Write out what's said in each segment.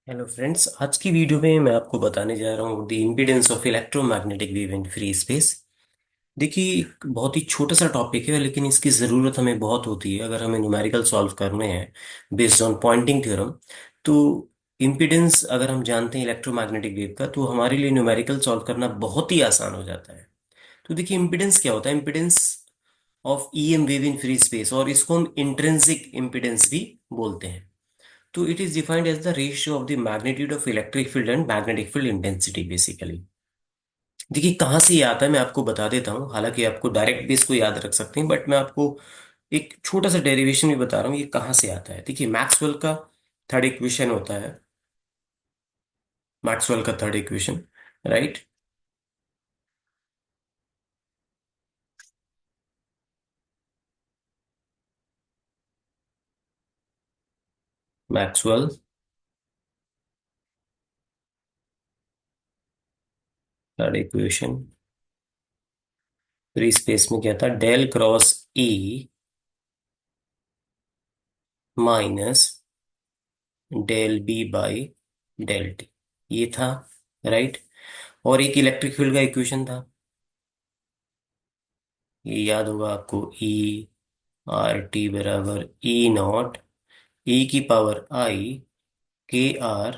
Hello friends, आज की video में मैं आपको बताने जा रहा हूँ the impedance of electromagnetic wave in free space. देखिए, एक बहुत ही छोटा सा टॉपिक है, लेकिन इसकी ज़रूरत हमें बहुत होती है अगर हमें न्यूमेरिकल सॉल्व करने हैं बेस्ड ऑन पॉइंटिंग थ्योरम। तो इम्पीडेंस अगर हम जानते हैं इलेक्ट्रोमैग्नेटिक वेव का, तो हमारे लिए न्यूमेरिकल सॉल्व करना बहुत ही आसान हो जाता है। तो देखिए, इम्पीडेंस क्या होता है? Impedance of EM wave in free space, और इसको हम इंट्रिंसिक इम्पीडेंस भी बोलते हैं। तो it is defined as the ratio of the magnitude of electric field and magnetic field intensity basically। देखिए, कहाँ से ये आता है मैं आपको बता देता हूँ। हालांकि आपको डायरेक्ट भी इसको याद रख सकते हैं, बट मैं आपको एक छोटा सा डेरिवेशन भी बता रहा हूँ ये कहाँ से आता है। देखिए, मैक्सवेल का थर्ड इक्वेशन होता है। मैक्सवेल का third equation, right? Maxwell third equation free space में क्या था? Del cross E minus del B by del T, ये था, राइट? और एक इलेक्ट्रिक फील्ड का इक्वेशन था, ये याद होगा आपको। ई आर टी बराबर ई नॉट ई की power I K R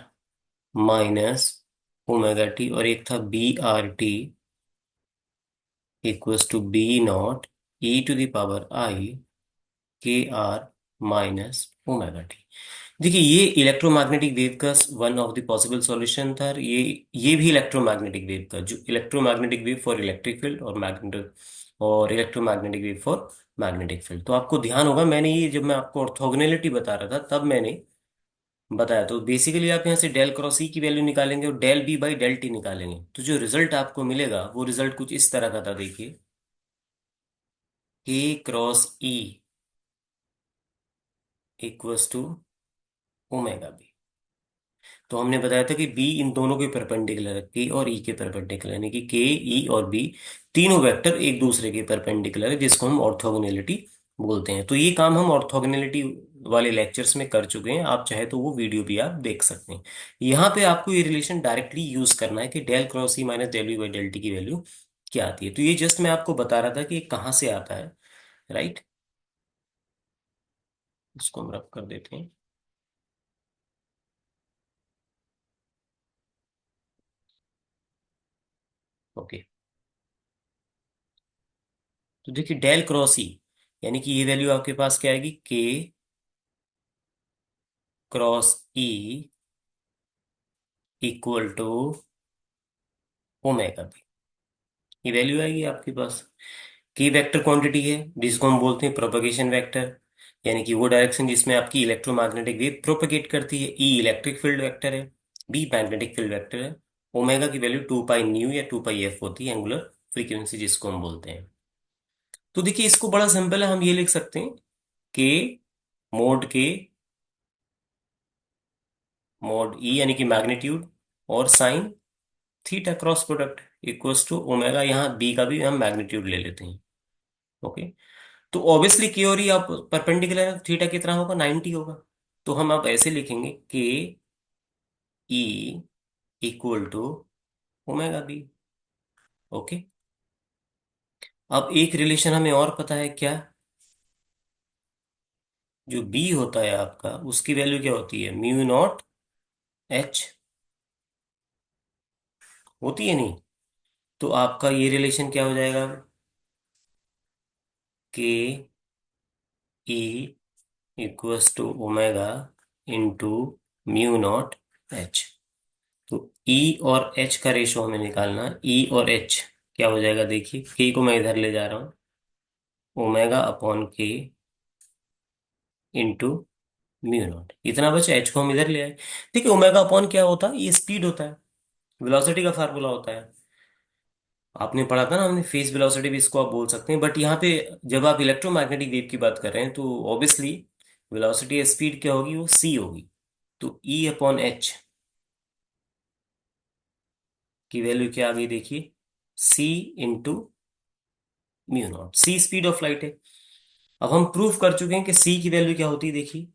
minus omega T, और एक था B R T equals to B naught E to the power I K R minus omega T. देखिए, ये इलेक्ट्रोमैग्नेटिक वेव का one of the possible solution था। ये भी electromagnetic wave का, जो electromagnetic wave for electric field और magnetic, और electromagnetic wave for magnetic field. तो आपको ध्यान होगा, मैंने ये जब मैं आपको ऑर्थोगोनैलिटी बता रहा था तब मैंने बताया। तो बेसिकली आप यहाँ से डेल क्रॉस ई की वैल्यू निकालेंगे और del B by del T निकालेंगे, तो जो रिजल्ट आपको मिलेगा वो रिजल्ट कुछ इस तरह का था। देखिए, K cross E equals to omega B. तो हमने बताया था कि बी इन दोनों के परपेंडिकुलर है, के और ई के परपेंडिकुलर, यानी कि के, ई और बी तीनों वेक्टर एक दूसरे के परपेंडिकुलर है, जिसको हम ऑर्थोगोनैलिटी बोलते हैं। तो ये काम हम ऑर्थोगोनैलिटी वाले लेक्चर्स में कर चुके हैं। आप चाहे तो वो वीडियो भी आप देख सकते हैं। यहाँ पे आपको ये रिलेशन डायरेक्टली यूज करना है कि del cross E minus del V by del T की वैल्यू क्या आती है। तो ये जस्ट मैं आपको बता रहा था कि ये कहाँ से आता है, राइट? इसको हम रब कर देते हैं। ओके, तो देखिए, डेल क्रॉस ई यानी कि ये वैल्यू आपके पास क्या आएगी? K cross E equal to omega B, ये वैल्यू आएगी आपके पास। की वेक्टर क्वांटिटी है, जिसको हम बोलते हैं प्रोपगेशन वेक्टर, यानी कि वो डायरेक्शन जिसमें आपकी इलेक्ट्रोमैग्नेटिक वेव प्रोपगेट करती है। ई इलेक्ट्रिक फील्ड वेक्टर है, बी मैग्नेटिक फील्ड वेक्टर है। ओमेगा की वैल्यू 2 पाई न्यू या 2 पाई एफ होती है, एंगुलर फ्रीक्वेंसी जिसको हम बोलते हैं। तो देखिए, इसको बड़ा सिंपल है, हम ये लिख सकते हैं के के मोड ई यानी कि मैग्नीट्यूड और sine theta cross product equals to omega, यहाँ बी का भी हम मैग्नीट्यूड ले लेते हैं। ओके, तो ऑब्वियसली की और ई आप परपेंडिकुलर, थीटा कितना होगा? 90 होगा। तो हम अब ऐसे लिखेंगे K E equal to omega B. Okay, अब एक रिलेशन हमें और पता है क्या? जो बी होता है आपका, उसकी वैल्यू क्या होती है? म्यू नॉट एच होती है, नहीं? तो आपका ये रिलेशन क्या हो जाएगा? K E equals to omega into mu naught H. तो ई और एच का रेशो हमें निकालना है। ई और एच क्या हो जाएगा? देखिए, के को मैं इधर ले जा रहा हूँ, ओमेगा अपॉन के इंटू म्यू नॉट, इतना बचा। एच को हम इधर ले आए। देखिए, ओमेगा अपॉन क्या होता है? ये स्पीड होता है, वेलोसिटी का फार्मूला होता है। आपने पढ़ा था ना, हमने फेस वेलोसिटी भी इसको आप बोल सकते हैं। बट यहाँ पे जब आप इलेक्ट्रोमैग्नेटिक वेव की बात कर रहे हैं, तो ऑब्वियसली वेलोसिटी या स्पीड क्या होगी? वो सी होगी। तो ई अपॉन एच की वैल्यू क्या आ गई? देखिए, C into mu naught. C speed of light है। अब हम प्रूव कर चुके हैं कि सी की वैल्यू क्या होती है, देखिए।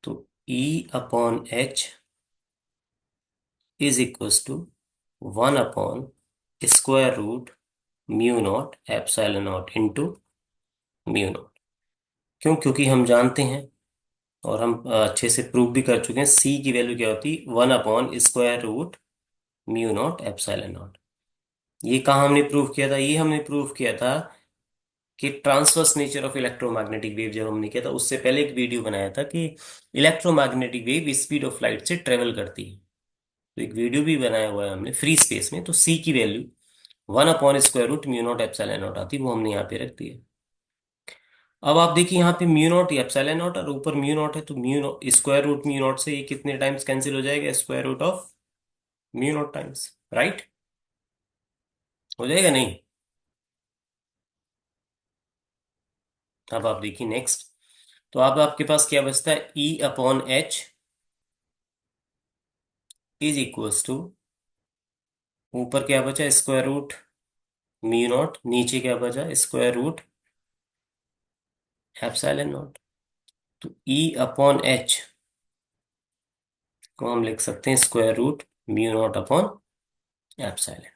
तो E/h इज इक्वल्स टू 1/√म्यू naught epsilon naught into mu naught. क्यों? क्योंकि हम जानते हैं और हम अच्छे से प्रूव भी कर चुके हैं, सी की वैल्यू क्या होती है? 1/√√, म्यू नॉट एप्सिलॉन नॉट। ये कहाँ हमने प्रूव किया था? ये हमने प्रूव किया था कि transverse nature of electromagnetic wave जब हमने किया था, उससे पहले एक वीडियो बनाया था कि electromagnetic wave speed of light से ट्रेवल करती है। तो एक वीडियो भी बनाया हुआ है हमने फ्री स्पेस में। तो सी की value 1/√, mu naught epsilon not आती है, वो हमने यहाँ पे रख दी है। अब आप देखिए यहाँ पे म्यू नॉट एप्सिलॉन नॉट और ऊपर म्यू नॉट है, तो म्यू नॉट से ये कितने टाइम्स कैंसिल हो जाएगा? Square root of mu naught times, right? हो जाएगा नहीं? अब आप देखिए नेक्स्ट। तो अब आपके पास क्या बचता है? E/h इज इक्वल्स टू, ऊपर क्या बचा? स्क्वायर रूट म्यू नॉट, नीचे क्या बचा? Square root epsilon naught. तो E/h को हम लिख सकते हैं square root mu naught upon epsilon.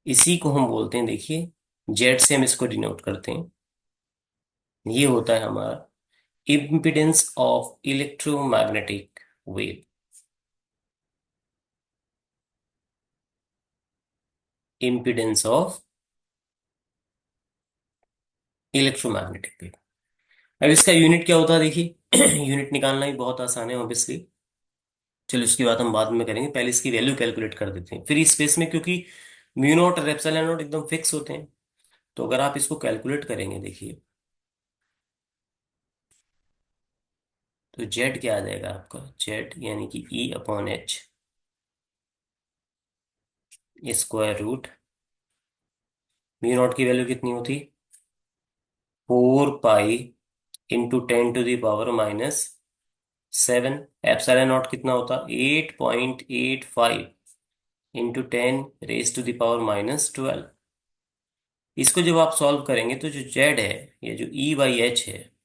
इसी को हम बोलते हैं, देखिए, जेड से हम इसको डिनोट करते हैं। ये होता है हमारा impedance of electromagnetic wave. Impedance of electromagnetic wave. अब इसका यूनिट क्या होता है? देखिए यूनिट निकालना ही बहुत आसान है ऑब्वियसली। चलो इसकी बात हम बाद में करेंगे, पहले इसकी वैल्यू कैलकुलेट कर देते हैं फ्री स्पेस में, क्योंकि म्यू नॉट और एप्सिलॉन नॉट एकदम फिक्स होते हैं। तो अगर आप इसको कैलकुलेट करेंगे, देखिए, तो जेड क्या आ जाएगा आपका? जेड यानी कि E/h square root, mu naught की वैल्यू कितनी होती? 4 पाई इंटू 10⁻⁻⁷। एप्सिलॉन नॉट कितना होता? 8.85 इंटू 10⁻⁻12। इसको जब आप सॉल्व करेंगे तो जो जेड है, ये जो E/h है,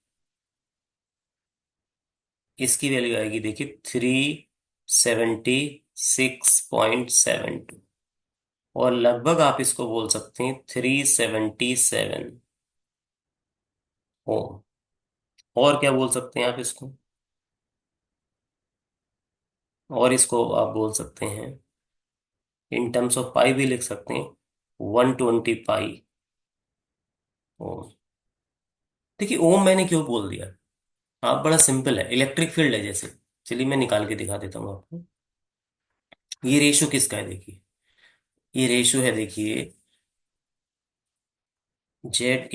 इसकी वैल्यू आएगी, देखिए, 376.72। और लगभग आप इसको बोल सकते हैं 377 ओम। और क्या बोल सकते हैं आप इसको? और इसको आप बोल सकते हैं, इन टर्म्स ऑफ पाई भी लिख सकते हैं, 120 पाई ओम। देखिए, ओम मैंने क्यों बोल दिया? आप, बड़ा सिंपल है, इलेक्ट्रिक फील्ड है जैसे। चलिए मैं निकाल के दिखा देता हूँ आपको। ये रेशो किसका है? देखिए, ये रेशो है, देखिए, Z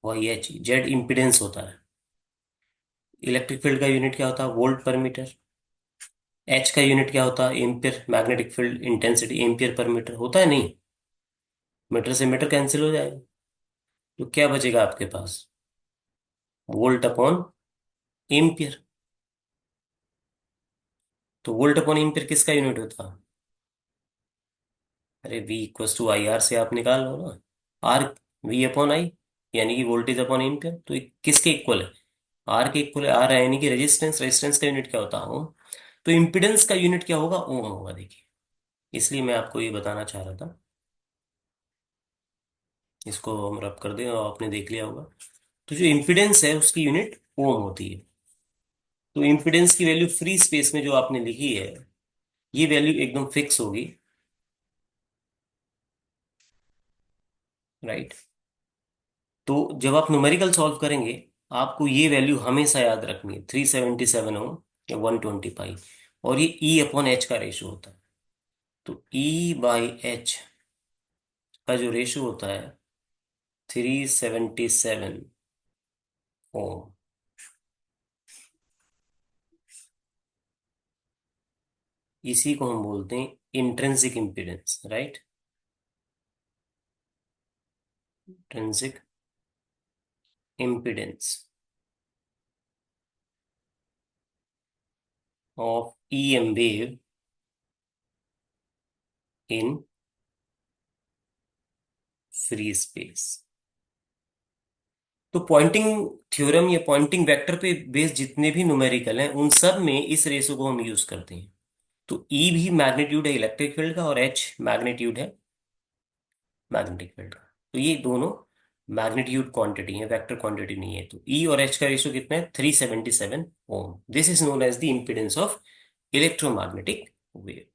= E/H। जेड इम्पिडेंस होता है। इलेक्ट्रिक फील्ड का यूनिट क्या होता है? वोल्ट पर मीटर। एच का यूनिट क्या होता है? Ampere. Magnetic field intensity ampere per metre होता है, नहीं? मीटर से मीटर कैंसिल हो जाएगा। तो क्या बचेगा आपके पास? Volt upon ampere. तो वोल्ट अपॉन एम्पियर किसका यूनिट होता है? अरे V = IR से आप निकाल लो ना। आर, V/I, यानी कि वोल्टेज अपॉन एम्पियर। तो ये किसके इक्वल है? आर के इक्वल है। आर यानी कि रेजिस्टेंस। रेजिस्टेंस का यूनिट क्या होता है? ओम। तो इम्पिडेंस का यूनिट क्या होगा? ओम होगा, देखिए। इसलिए मैं आपको ये बताना चाह रहा था। इसको हम रब कर दें और आपने देख लिया होगा। तो जो इम्पिडेंस है उसकी यूनिट ओम होती है। तो इम्पिडेंस की वैल्यू फ्री स्पेस में जो आपने लिखी है, ये वैल्यू एकदम फिक्स होगी, राइट? तो जब आप न्यूमेरिकल सॉल्व करेंगे, आपको ये वैल्यू हमेशा याद रखनी है, 377 ओम या 120 पाई। और ये E/H का रेशो होता है। तो E/H का जो रेशो होता है 377 ओम। इसी को हम बोलते हैं intrinsic impedance, right? Intrinsic impedance of EM wave in free space. तो पॉइंटिंग थ्योरम या पॉइंटिंग वेक्टर पे बेस्ड जितने भी न्यूमेरिकल हैं उन सब में इस रेशो को हम यूज करते हैं। तो ई भी मैग्नीट्यूड है इलेक्ट्रिक फील्ड का, और एच मैग्नीट्यूड है मैग्नेटिक फील्ड का। तो ये दोनों मैग्नीट्यूड क्वांटिटी है, वेक्टर क्वांटिटी नहीं है। तो ई और एच का रेशो कितना है? 377 ohm. This is known as the impedance of electromagnetic wave.